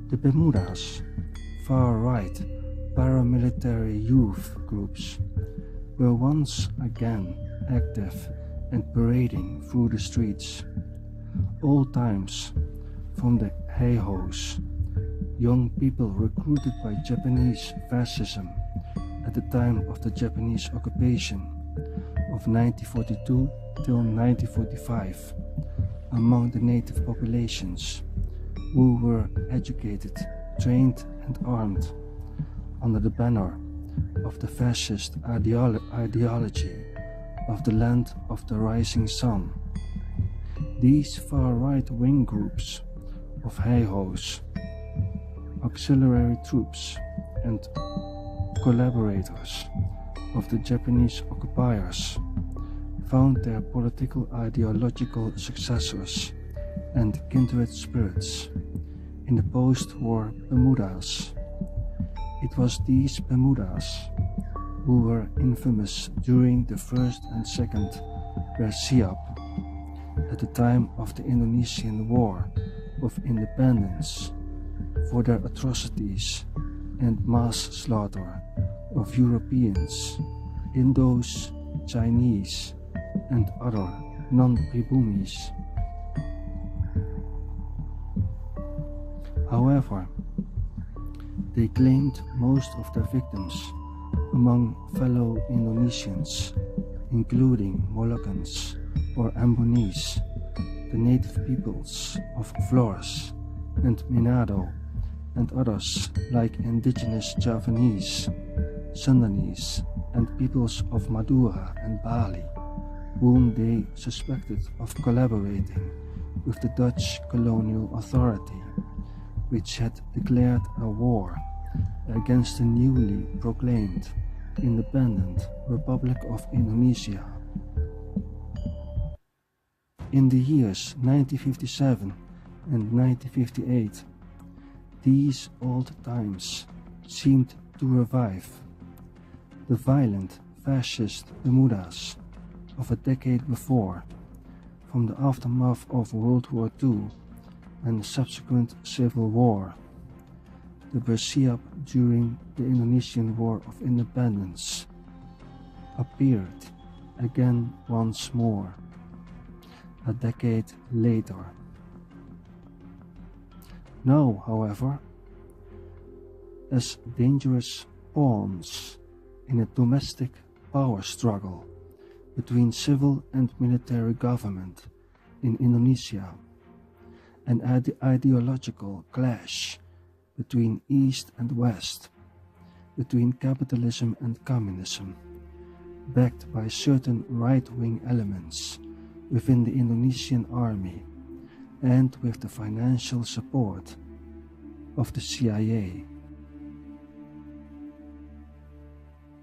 The Bermudas, far-right paramilitary youth groups, were once again active and parading through the streets. All times, from the hey-hos, young people recruited by Japanese fascism at the time of the Japanese occupation of 1942 till 1945 among the native populations, who were educated, trained and armed under the banner of the fascist ideology of the land of the rising sun. These far-right wing groups of hey-hos, auxiliary troops and collaborators of the Japanese occupiers, found their political ideological successors and kindred spirits in the post-war Bermudas. It was these Bermudas who were infamous during the First and Second Bersiap at the time of the Indonesian War of Independence for their atrocities and mass slaughter of Europeans, Indos, Chinese, and other non-pribumis. However, they claimed most of their victims among fellow Indonesians, including Moluccans or Ambonese, the native peoples of Flores and Manado, and others like indigenous Javanese, Sundanese, and peoples of Madura and Bali, whom they suspected of collaborating with the Dutch colonial authority, which had declared a war against the newly proclaimed independent Republic of Indonesia. In the years 1957 and 1958, these old times seemed to revive. The violent fascist Bermudas of a decade before, from the aftermath of World War II and the subsequent Civil War, the Bersiap during the Indonesian War of Independence, appeared again once more, a decade later. Now, however, as dangerous pawns in a domestic power struggle between civil and military government in Indonesia, an ideological clash between East and West, between capitalism and communism, backed by certain right-wing elements within the Indonesian army and with the financial support of the CIA,